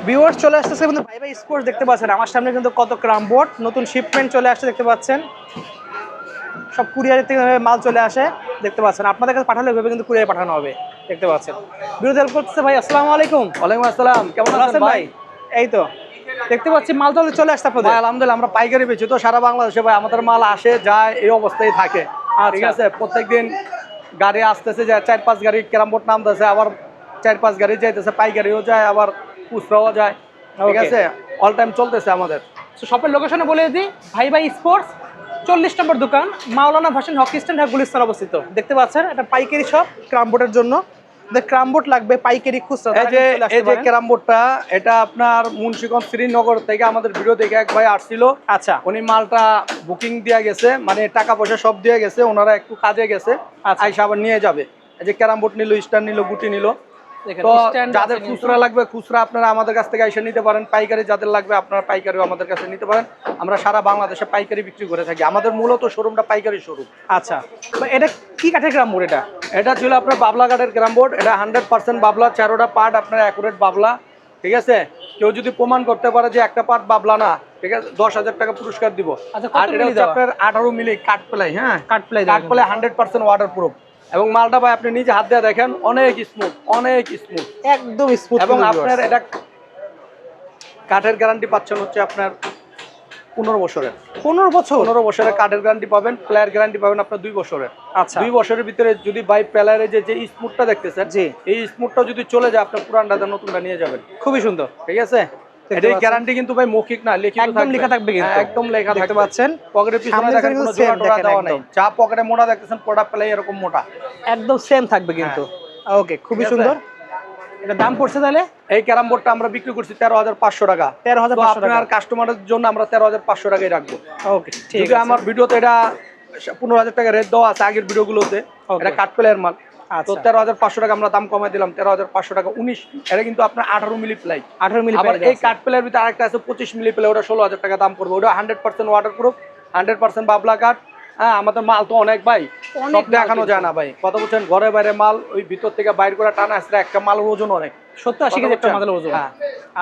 Viewers চলে আসতেছে কিন্তু ভাই ভাই স্পোর্টস দেখতে পাচ্ছেন আমার সামনে কিন্তু কত ক্রাম বোর্ড নতুন শিপমেন্ট চলে আসছে দেখতে পাচ্ছেন। সব কুরিয়ারের থেকে মাল চলে আসে দেখতে পাচ্ছেন। আপনাদের কাছে পাঠালে ভেবে কিন্তু কুরিয়ারে পাঠানো হবে দেখতে পাচ্ছেন। বিরোধী হেল্প করতেছে ভাই। আসসালামু আলাইকুম। ওয়ালাইকুম আসসালাম। কেমন আছেন ভাই? এই তো দেখতে পাচ্ছি মাল তো চলে আসছে আপনাদের। ভাই আলহামদুলিল্লাহ, আমরা পাইকারি বেচি তো সারা বাংলাদেশে ভাই। আমাদের মাল আসে যায় এই অবস্থায় থাকে। ঠিক আছে, প্রত্যেকদিন গাড়ি আসতেছে, যায় 4-5 গাড়ি ক্যারাম বোর্ড নামতেছে, আবার 4-5 গাড়ি যাইতেছে, পাইকারিও যায় আবার খুচরাও যায়। ঠিক আছে, অল টাইম চলতেছে আমাদের। শপের লোকেশনে বলে দিই, ভাই ভাই স্পোর্টস 40 নম্বর দোকান, মাওলানা ভার্সন হকি স্ট্যান্ড, গুলিস্তান অবস্থিত। দেখতে পাচ্ছেন এটা পাইকারি শপ ক্রাম বোর্ডের জন্য। ক্রাম বোর্ড লাগবে পাইকারি খুচরা। এই যে ক্যারাম বোর্ডটা, এটা আপনার মুন্সিগঞ্জ শ্রীনগর থেকে আমাদের ভিডিও দেখে এক ভাই আসছিল। আচ্ছা, উনি মালটা বুকিং দিয়ে গেছে, মানে টাকা পয়সা সব দিয়ে গেছে, ওনারা একটু কাজে গেছে, আইসা আবার নিয়ে যাবে। এই যে ক্যারাম বোর্ড নিল, স্ট্যান্ড নিল, গুটি নিল। তো যাদের খুচরা লাগবে খুচরা আপনারা আমাদের কাছ থেকে এসে নিতে পারেন, পাইকারি যাদের লাগবে আপনারা পাইকারিও আমাদের কাছে নিতে পারেন। আমরা সারা বাংলাদেশে পাইকারি বিক্রি করে থাকি। আমাদের মূলত শোরুমটা পাইকারি শোরুম। আচ্ছা, এটা কি কাঠের গ্রাম বোর্ড? এটা ছিল আপনার বাবলা কাঠের গ্রাম বোর্ড। এটা 100% বাবলা, 4টা পার্ট আপনার অ্যাকুরেট বাবলা। ঠিক আছে, কেউ যদি প্রমাণ করতে পারে যে একটা পার্ট বাবলা না, ঠিক আছে, 10,000 টাকা পুরস্কার দিব। আর এটা হচ্ছে আপনার 18 মিলি কাঠ প্লাই। হ্যাঁ, কাঠ প্লাই 100% ওয়াটার প্রুফ। এবং মালটা ভাই আপনি নিজে হাত দিয়ে দেখেন, অনেক স্মুথ, অনেক স্মুথ, একদম স্মুথ। এবং আপনার এটা কাঠের গ্যারান্টি পাচ্ছেন হচ্ছে আপনার 15 বছরের। 15 বছরের কাঠের গ্যারান্টি পাবেন। প্লেয়ার গ্যারান্টি পাবেন আপনার 2 বছরের। আচ্ছা, 2 বছরের ভিতরে যদি বাই প্লেয়ারে যে স্মুথটা দেখতেছেন, এই স্মুথটা যদি চলে যায় আপনার পুরানটা নতুনটা নিয়ে যাবেন। খুবই সুন্দর। ঠিক আছে, এটাই গ্যারান্টি কিন্তু ভাই মৌখিক না, লিখিত থাকবে। একদম লেখা থাকবে কিন্তু। একদম লেখা দেখতে পাচ্ছেন পকেটের পিছনে দেখেন কোনো জোড়া টোড়া দেওয়া নাই। যা পকেটে মোটা দেখতেছেন পোড়া প্লাই এরকম মোটা একদম সেম থাকবে কিন্তু। ওকে, খুবই সুন্দর। এটা দাম পড়ছে তাহলে? এই ক্যারাম বোর্ডটা আমরা বিক্রি করছি 13,500 টাকা। 13,500 টাকা। আপনার কাস্টমারের জন্য আমরা 13,500 টাকায় রাখবো। ওকে, ঠিক আছে। আমার ভিডিওতে এটা 15,000 টাকা রেট দেওয়া আছে আগের ভিডিওগুলোতে। এটা কাঠ প্লেয়ার মাল। তো 13,500 টাকা আমরা দাম কমাই দিলাম, 13,500 টাকা। 19 এটা কিন্তু আপনার 18 মিলি প্লাই। 18 মিলি। আবার এই কাঠ প্লেয়ার ভিতরে আরেকটা আছে 25 মিলি প্লাই, ওটা 16,000 টাকা দাম পড়বে। ওটা 100% ওয়াটার প্রুফ, 100% বাবলা কাঠ। হ্যাঁ, আমাদের মাল তো অনেক ভাই, সব দেখানো যায় না ভাই। কথা বলছেন, ঘরে বাইরে মাল, ওই ভিতর থেকে বাইর করে টানা আসলে একটা মালের ওজন অনেক, 70-80 কেজি একটা মালের ওজন। হ্যাঁ,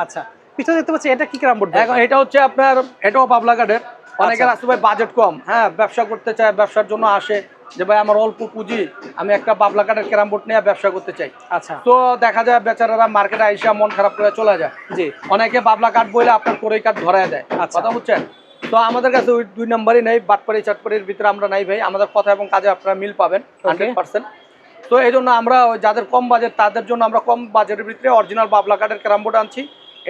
আচ্ছা। পিছনে দেখতে পাচ্ছি এটা কি ক্রাম বোর্ড? এখন এটা হচ্ছে আপনার, এটাও বাবলা কাঠের। অনেকের আছে ভাই বাজেট কম, হ্যাঁ, ব্যবসা করতে চায়, ব্যবসার জন্য আসে যে ভাই আমার অল্প পুঁজি, আমি একটা বাবলা কাঠের ক্যারাম বোর্ড নিয়ে ব্যবসা করতে চাই। আচ্ছা, তো দেখা যায় বেচারারা মার্কেটে আইসা মন খারাপ করে চলে যায়। জি, অনেকে বাবলা কাঠ বইলে আপনার কোরই কাঠ ধরায় দেয়। কথা বুঝছেন? তো আমাদের কাছে ওই 2 নম্বরই নেই, বাটপাড়ি চাটপাড়ির ভিতরে আমরা নাই ভাই। আমাদের কথা এবং কাজে আপনারা মিল পাবেন 100%। তো এই জন্য আমরা যাদের কম বাজেট তাদের জন্য আমরা কম বাজেটের ভিতরে অরিজিনাল বাবলা কাঠের ক্যারাম বোর্ড আনছি।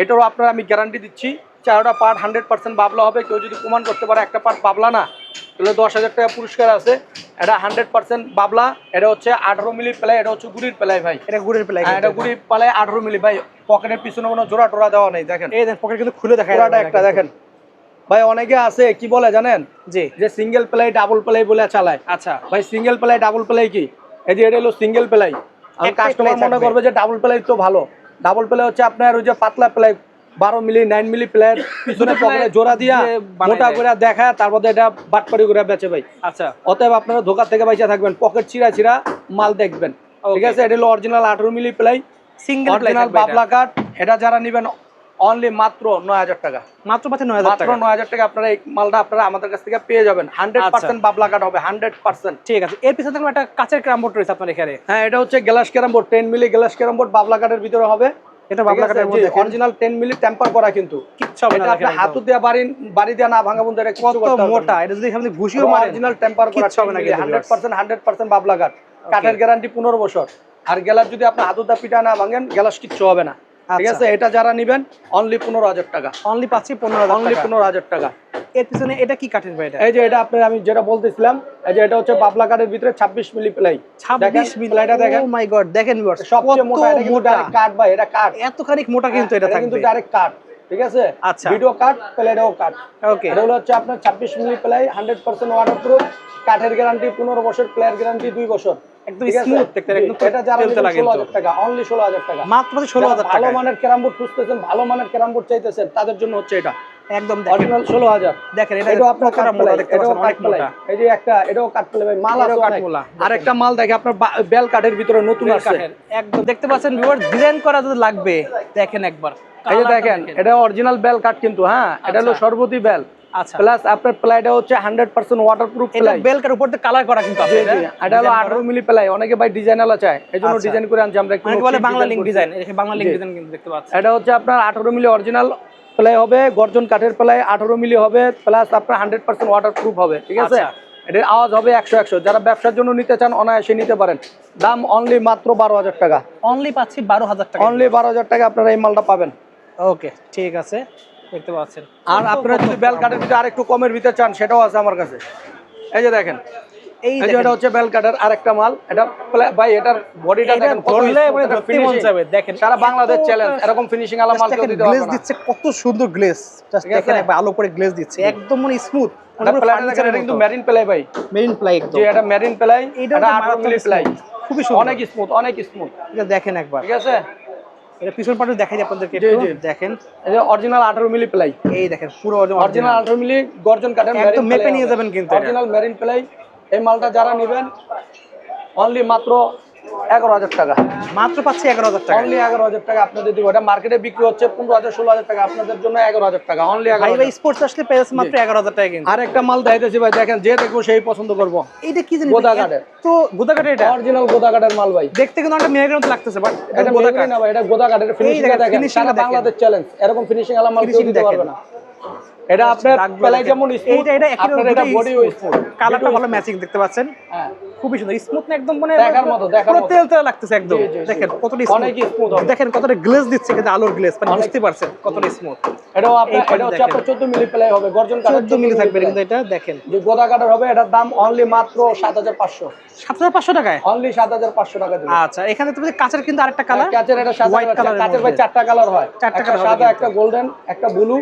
এটারও আপনারা আমি গ্যারান্টি দিচ্ছি, 4টা পার্ট 100% বাবলা হবে। কেউ যদি প্রমাণ করতে পারে একটা পার্ট বাবলা না, তাহলে 10,000 টাকা পুরস্কার আছে। এটা 100% বাবলা। এটা হচ্ছে 18 মিলি প্লাই। এটা হচ্ছে গুড়ির প্লাই ভাই। এটা গুড়ির প্লাই। এটা গুড়ির প্লাই 18 মিলি ভাই। পকেটের পিছনে কোনো জোড়া টোড়া দেওয়া নেই। দেখেন, এই দেখেন পকেট কিন্তু খুলে দেখা যায় একটা। দেখেন ভাই, অনেকে আছে কি বলে জানেন, যে সিঙ্গেল প্লাই ডাবল প্লাই বলে চালায়। আচ্ছা ভাই, সিঙ্গেল প্লাই ডাবল প্লাই কি? এই যে এটা হলো সিঙ্গেল প্লাই। আর কাস্টমার মনে করবে যে ডাবল প্লাই তো ভালো। ডাবল প্লাই হচ্ছে আপনার ওই যে পাতলা প্লাই, 12 মিলি 9 মিলি প্লেয়ার পিছনে পকেটে জোড়া দিয়া মোটা করে দেখায়, তারপর এটা বাটপাড়ি করে বেচে ভাই। আচ্ছা, অতএব আপনারা ধোকা থেকে বাইচা থাকবেন, পকেট ছিঁড়া ছিঁড়া মাল দেখবেন। ঠিক আছে, এটা হলো অরিজিনাল 18 মিলি প্লাই, সিঙ্গেল অরিজিনাল বাবলা কাঠ। এটা যারা নেবেন অনলি মাত্র 9,000 টাকা। মাত্র 9,000 টাকা আপনারা এই মালটা আপনারা আমাদের কাছ থেকে পেয়ে যাবেন। 100% বাবলা কাঠ হবে, 100%। ঠিক আছে, এর পিছনে একটা কাচের ক্যারাম বোর্ড রয়েছে আপনার এখানে। হ্যাঁ, এটা হচ্ছে glass carrom board, 10 milli glass carrom board বাবলা কাঠের ভিতরে হবে। এটা বাবলা কাঠের মধ্যে অরিজিনাল 10 মিলি টেম্পার করা, কিন্তু কিচ্ছু হবে না। এটা আপনি হাতু দিয়ে বাড়ি দিয়ে না ভাঙা বন্ধ, এটা কত মোটা। এটা যদি আপনি ঘুষিও মারেন, অরিজিনাল টেম্পার করা, কিচ্ছু হবে না। 100% বাবলা কাঠ। কাঠের গ্যারান্টি 15 বছর। আর গ্লাস যদি আপনি হাতু দিয়ে পিটা না ভাঙেন, গ্লাস কিচ্ছু হবে না। ঠিক আছে, এটা যারা নেবেন অনলি 15,000 টাকা। অনলি পাচ্ছি 15,000 টাকা। এর পিছনে এটা কি কাঠের ভাই? এই যে এটা আপনার আমি যেটা বলতেছিলাম, এই যে এটা হচ্ছে বাবলা কাঠের ভিতরে 26 মিলি প্লাই। 26 মিলি প্লাইটা দেখেন। ও মাই গড, দেখেন ভিউয়ার্স, সবচেয়ে মোটা। এটা কিন্তু ডাইরেক্ট কাঠ ভাই, এটা কাঠ এতখানি মোটা কিন্তু এটা থাকবে, কিন্তু ডাইরেক্ট কাঠ। ঠিক আছে, আচ্ছা, ভিডিও কাঠ, প্লাইটাও কাঠ। ওকে, এটা হচ্ছে আপনার 26 মিলি প্লাই, 100% ওয়াটারপ্রুফ, কাঠের গ্যারান্টি 15 বছর, প্লেয়ার গ্যারান্টি 2 বছর। একদম স্মুথ দেখতে, একদম। এটা যারা 16,000 টাকা, অনলি 16,000 টাকা। মাত্র 16,000 টাকা। ভালো মানের ক্যারাম বোর্ড খুঁজতেছেন, ভালো মানের ক্যারাম বোর্ড চাইতেছেন, তাদের জন্য হচ্ছে এটা। একদম দেখেন অরিজিনাল 16000 দেখেন এটা এটাও আপনার কতটা মোটা দেখতে পাচ্ছেন, অনেক মোটা। এই যে একটা এটাও কাঠপোলা ভাই, মাল আছে অনেক। কাঠমোলা। আরেকটা মাল দেখে আপনার বেল কাঠের ভিতরে নতুন আছে, কাঠের একদম দেখতে পাচ্ছেন ভিউয়ার, ডিজাইন করা যদি লাগবে দেখেন একবার। এই যে দেখেন এটা অরিজিনাল বেল কাঠ কিন্তু, হ্যাঁ এটা হলো সর্বতি বেল। আচ্ছা প্লাস আপনার প্লাইটা হচ্ছে 100% ওয়াটারপ্রুফ এটা প্লাই। বেলকার উপর দিয়ে কালার করা কিন্তু জি আছে জি, এটা হলো 18 মিলি প্লাই। অনেকে ভাই ডিজাইনালা চায়, এজন্য আচ্ছা। ডিজাইন করে আনছি আমরা। একটু অনেকে বলে নকশি বাংলা লিঙ্ক করছি। ডিজাইন, এটা বাংলা লিঙ্ক ডিজাইন কিন্তু দেখতে পাচ্ছেন। এটা হচ্ছে আপনার 18 মিলি অরিজিনাল প্লাই হবে, গর্জন কাঠের প্লাই 18 মিলি হবে, প্লাস আপনার 100% ওয়াটারপ্রুফ হবে, ঠিক আছে? আচ্ছা। এটার আওয়াজ হবে 100 যারা ব্যবসার জন্য নিতে চান অনায়াসে নিতে পারেন। দাম অনলি মাত্র 12000 টাকা। অনলি পাচ্ছি 12000 টাকা। অনলি 12000 টাকা আপনারা এই মালটা পাবেন। ওকে ঠিক আছে, দেখতে পাচ্ছেন। আর আপনারা যদি বেল কাঠের ভিতরে আরেকটু কমের ভিতরে চান সেটাও আছে আমার কাছে। এই যে দেখেন, এই এই যে এটা হচ্ছে বেল কাঠের আরেকটা মাল। এটা ভাই এটার বডিটা দেখেন কত ধরলে smooth, মানে এটা ধরতে মন finishing। যাবে দেখেন। সারা বাংলাদেশ চ্যালেঞ্জ, এরকম ফিনিশিং আলা মাল কেউ দিতে পারবে গ্লেজ না। দিচ্ছে, কত সুন্দর গ্লেজ, জাস্ট ঠিক আছে? দেখেন একবার আলো করে গ্লেজ দিচ্ছে, একদম মানে স্মুথ। এটা প্লাইটা দেখেন, এটা কিন্তু মেরিন প্লাই ভাই। মেরিন প্লাই একদম। যে এটা মেরিন প্লাই, এইটাও এটা তো 18 মিলি মারাত্মক প্লাই, smooth, খুবই সুন্দর। অনেক স্মুথ, অনেক স্মুথ। এটা দেখেন একবার, ঠিক আছে? এটা পিছন পাটে দেখাই আপনাদেরকে জি, একটু জি। দেখেন। এই যে অরিজিনাল 18 মিলি প্লাই, এই দেখেন পুরো অরিজিনাল 18 মিলি গর্জন কাঠের একদম মেপে নিয়ে যাবেন কিন্তু এটা। Original marine ply. এই মালটা যারা নেবেন অনলি মাত্র 11000 টাকা। মাত্র পাচ্ছি 11000 টাকা। অনলি 11000 টাকা আপনাদের দিব। এটা মার্কেটে বিক্রি হচ্ছে 15000 16000 টাকা, আপনাদের জন্য 11000 টাকা। অনলি ভাই 11000। ভাই স্পোর্টস আসলে পেয়েছে মাত্র 11000 টাকা কিন্তু। আর একটা মাল দেখাইতেছি ভাই, দেখেন যে দেখবো সেই পছন্দ করবো। এইটা কি জানি গোদা কাঠের। তো গোদা কাঠের, এটা অরিজিনাল গোদা কাঠের মাল ভাই। দেখতে কিন্তু একটা মেয়ের মতো লাগতেছে, বাট এটা গোদা মেহগনি কাঠ না ভাই, এটা গোদা কাঠের। ফিনিশিং দেখেন, দেখেন, finishing সারা দেখেন। বাংলাদেশ চ্যালেঞ্জ, এরকম ফিনিশিং আলা মাল কেউ Finishing দিতে পারবে দেখেন। না। এটা আপনার দাগগুলো প্লাই দেখেন। যেমন স্মুথ, এইটা এটা একই আপনার এটা বডিও স্মুথ, কালারটা ভালো ম্যাচিং দেখতে পাচ্ছেন, হ্যাঁ খুবই সুন্দর স্মুথ না একদম, মানে দেখার মতো, দেখার পুরো মতো। তেল তেল লাগতেছে একদম। জি, জি, জি। দেখেন কতটা অনেক smooth হবে। দেখেন কতটা গ্লেজ দিচ্ছে কিন্তু, আলোর গ্লেজ, মানে বুঝতে পারছেন কতটা স্মুথ। এটাও আপনার, এটা হচ্ছে আপনার 14 মিলি প্লাই হবে, গর্জন কাঠের 14 মিলি থাকবে কিন্তু এটা দেখেন। যে গোদা কাঠের হবে, এটার দাম অনলি মাত্র 7500। 7500 টাকায়। অনলি 7500 টাকা দিবেন। আচ্ছা এখানে তো কাঁচের কিন্তু আরেকটা কালার, কাচের এটা সাদা হোয়াইট কালার, কাচের ভাই 4টা কালার হয়, চারটা একটা colour হবে সাদা, কিন্তু। একটা গোল্ডেন, একটা ব্লু,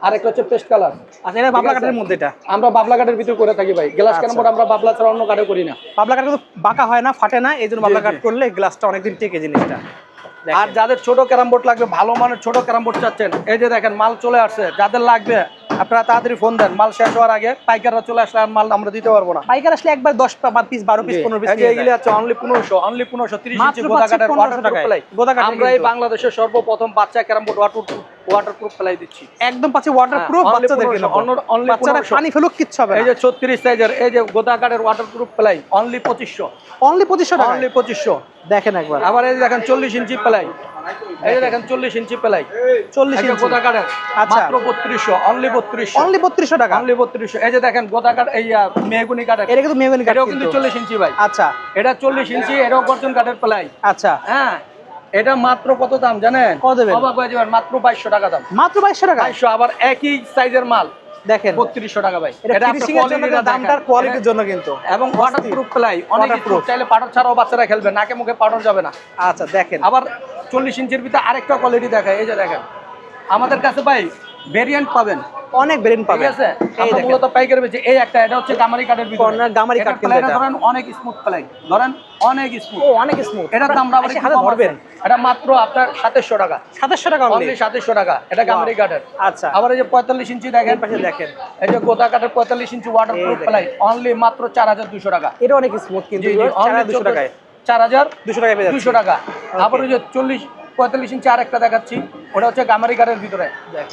আর একটা হচ্ছে পেস্ট কালার। আচ্ছা এটা বাবলা কাঠের মধ্যে, এটা আমরা বাবলা কাঠের ভিতর করে থাকি ভাই। গ্লাস আচ্ছা। ক্যারাম বোর্ড আমরা বাবলা ছাড়া অন্য কাঠে করি না। বাবলা কাঠ কিন্তু বাঁকা হয় না, ফাটে না, এই জন্য বাবলা জি। কাঠ করলে গ্লাসটা অনেকদিন টেকে জিনিসটা। আর যাদের ছোট ক্যারাম বোর্ড লাগবে, ভালো মানের ছোট ক্যারাম বোর্ড চাচ্ছেন, এই যে দেখেন মাল চলে আসছে। যাদের লাগবে আপনারা তাড়াতাড়ি ফোন দেন, মাল শেষ হওয়ার আগে। পাইকাররা চলে আসলে আর মাল আমরা দিতে পারবো না। পাইকার আসলে একবার 10 পিস 12 পিস 15 পিস এই যে এগুলি আছে অনলি 1500, অনলি 1500 30 ইঞ্চি মাত্র গোদা কাঠের 1500 ওয়াটারপ্রুফ টাকায়। প্লাই। গোদা কাঠের আমরা এই কিন্তু। বাংলাদেশের সর্বপ্রথম বাচ্চা ক্যারাম বোর্ড ওয়াটারপ্রুফ প্লাই দিচ্ছি। একদম পাচ্ছি ওয়াটারপ্রুফ, হ্যাঁ, বাচ্চাদের only জন্য 1500, only বাচ্চারা 1500 পানি ফেলুক কিচ্ছু হবে এই না। যে 36 সাইজের এই যে গোদা কাঠের ওয়াটারপ্রুফ প্লাই অনলি 2500। অনলি 2500 টাকা। অনলি 2500। দেখেন একবার, আবার এই যে দেখেন 40 ইঞ্চি প্লাই, এই যে দেখেন 40 ইঞ্চি প্লাই, 40 এই যে ইঞ্চি গোদা কাঠের, আচ্ছা। মাত্র 3200, অনলি 3200। অনলি 3200 টাকা। অনলি 3200। এই যে দেখেন গোদা কাঠ, এই মেহগনি কাঠের, এটা কিন্তু মেহগনি কাঠ এটাও কিন্তু কিন্তু। 40 ইঞ্চি ভাই। আচ্ছা এটা 40 ইঞ্চি, এটাও গর্জন কাঠের প্লাই। আচ্ছা হ্যাঁ, এটা মাত্র কত দাম জানেন? কত দেবেন? অবাক হয়ে যাবেন, মাত্র 2200 টাকা দাম। মাত্র 2200 টাকা। 2200। আবার একই সাইজের মাল দেখেন 3200 টাকা ভাই। এটা এটা ফিনিশিং এর জন্য কিন্তু দামটার কোয়ালিটির জন্য কিন্তু। এবং ওয়াটারপ্রুফ প্লাই, অনেক Waterproof। চাইলে পাউডার ছাড়াও বাচ্চারা খেলবে, নাকে মুখে পাউডার যাবে না। আচ্ছা দেখেন, আবার 40 ইঞ্চির ভিতরে আরেকটা কোয়ালিটি দেখায়, এই যে দেখেন আমাদের কাছে ভাই ভেরিয়েন্ট পাবেন, অনেক ভেরিয়েন্ট ঠিক পাবেন। আছে? এই আমরা দেখেন মূলত পাইকারি বেচি। এই একটা, এটা হচ্ছে গামারি কাঠের ভিতরে, Corner গামারি কাঠ কিন্তু প্লাইটা এটা। ধরেন অনেক স্মুথ প্লাই, ধরেন অনেক স্মুথ। ও অনেক স্মুথ। এটার দাম আবার এসে একটু হাতে কম আছে। ধরবেন, এটা মাত্র আপনার 2700 টাকা। 2700 টাকা অনলি। অনলি 2700 টাকা। এটা গামারি কাঠের। আচ্ছা আবার এই যে 45 ইঞ্চি দেখেন, এই পাশে দেখেন, এই যে গোদা কাঠের 45 ইঞ্চি ওয়াটারপ্রুফ এই প্লাই, অনলি মাত্র 4200 টাকা। এটা অনেক স্মুথ কিন্তু, জি, জি, only 4200 টাকায়। 4200 টাকায় পেয়ে যাচ্ছি। 200 টাকা। আবার ওই যে 45 ইঞ্চি আরেকটা দেখাচ্ছি, ওটা হচ্ছে গামারি কাঠের ভিতরে,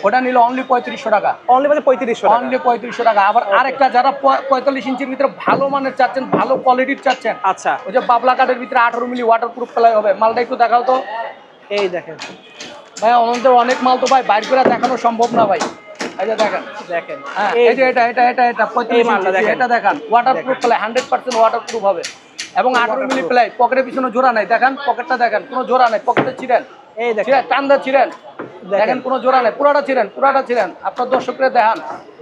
ওটা নিল অনলি 3500 টাকা। অনলি মানে 3500 টাকা। অনলি 3500 টাকা। আবার আরেকটা যারা 45 ইঞ্চির ভিতরে ভালো মানের চাচ্ছেন, ভালো কোয়ালিটির চাচ্ছেন, আচ্ছা ওই যে বাবলা কাঠের ভিতরে 18 মিলি ওয়াটারপ্রুফ প্লাই হবে। মালটা একটু দেখাও তো এই দেখেন, ভাই। আমাদের অনেক মাল তো ভাই বাইর করে দেখানো সম্ভব না ভাই। এই যে দেখেন, দেখেন হ্যাঁ, এই এই যে এটা 35 এই মালটা ইঞ্চি, দেখেন। এটা দেখেন ওয়াটারপ্রুফ প্লাই, 100% ওয়াটারপ্রুফ হবে এবং 18 মিলি প্লাই। পকেটের পিছনে জোড়া নাই, দেখেন পকেটটা দেখেন, কোনো জোড়া নাই। পকেটে ছিলেন, এই দেখেন ছিলেন টান্দা ছিলেন, দেখেন কোনো জোড়া নাই, পুরাটা ছিলেন। আপনার দর্শকরা দেখান,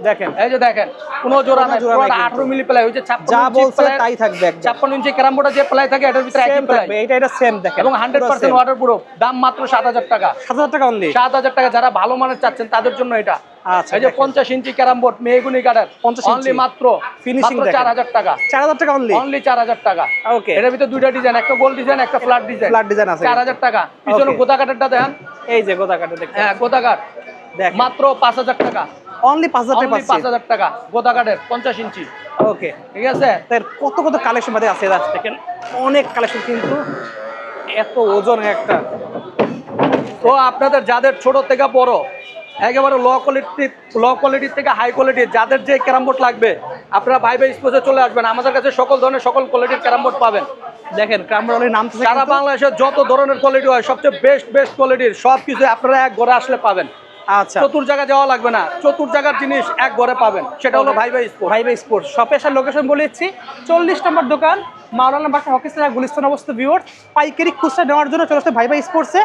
দেখেন এই যে দেখেন কোনো জোড়া নাই, জোড়া নাই পুরাটা কিন্তু। 18 মিলি প্লাই। ওই যে 56 যা ইঞ্চি বলছে প্লাই, তাই থাকবে একদম। 56 ইঞ্চি ক্যারাম বোর্ডে যে প্লাই থাকে এটার ভিতরে একই সেম প্লাই থাকবে, এটা সেম দেখেন, এবং 100% ওয়াটারপ্রুফ। দাম মাত্র 7000 টাকা। 7000 টাকা অনলি। 7000 টাকা। যারা ভালো মানের চাচ্ছেন তাদের জন্য এটা। আচ্ছা এই যে দেখেন। 50 ইঞ্চি ক্যারাম বোর্ড মেহগনি কাঠের, 50 অনলি ইঞ্চি। মাত্র Finishing দেখেন। 4000 টাকা। 4000 টাকা অনলি। অনলি 4000 টাকা। ওকে, এটার ভিতরে দুইটা ডিজাইন, একটা গোল ডিজাইন, একটা ফ্ল্যাট ডিজাইন। ফ্ল্যাট ডিজাইন আছে। 4000 টাকা। পিছনে Okay. গোদা কাঠেরটা দেখেন, এই যে গোদা কাঠে দেখেন, হ্যাঁ গোদা কাঠ, দেখেন মাত্র 5000 টাকা। অনলি 5000 টাকা Only 5000 টাকা গোদা কাঠের 50 ইঞ্চি। ওকে, ঠিক আছে। তার কত কত কালেকশন বাদে আছে দাস দেখেন, অনেক কালেকশন কিন্তু, এত ওজন একটা। তো আপনাদের যাদের ছোট থেকে বড় একেবারে লো কোয়ালিটির থেকে হাই কোয়ালিটি যাদের যে ক্যারাম বোর্ড লাগবে আপনারা ভাই স্পোর্টসে চলে আসবেন, আমাদের কাছে সকল ধরনের সকল কোয়ালিটির ক্যারাম বোর্ড পাবেন। দেখেন ক্রামবোর্ডের নাম সারা বাংলাদেশের যত ধরনের কোয়ালিটি হয় সবচেয়ে বেস্ট কোয়ালিটির সব কিছু আপনারা এক ঘরে আসলে পাবেন। আচ্ছা, চতুর জায়গা যাওয়া লাগবে না, চতুর জায়গার জিনিস এক ঘরে পাবেন, সেটা হলো ভাই স্পোর্টস। ভাই স্পোর্টস শপে আসার লোকেশন বলে দিচ্ছি, 40 নম্বর দোকান, মাওলানা বাসা হকি সেন্টার, গুলিস্তান অবস্থিত। ভিউয়ার্স, পাইকারি খুচরা নেওয়ার জন্য চলে আসতে ভাই স্পোর্টসে,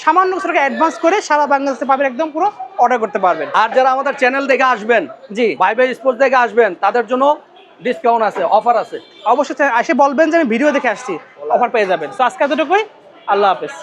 সামান্য কিছু টাকা অ্যাডভান্স করে সারা বাংলাদেশে পাবেন, একদম পুরো অর্ডার করতে পারবেন। আর যারা আমাদের চ্যানেল দেখে আসবেন, জি ভাই স্পোর্টস দেখে আসবেন, তাদের জন্য ডিসকাউন্ট আছে, অফার আছে। অবশ্যই এসে বলবেন যে আমি ভিডিও দেখে আসছি, অফার পেয়ে যাবেন। তো আজকে এতটুকুই, আল্লাহ হাফেজ।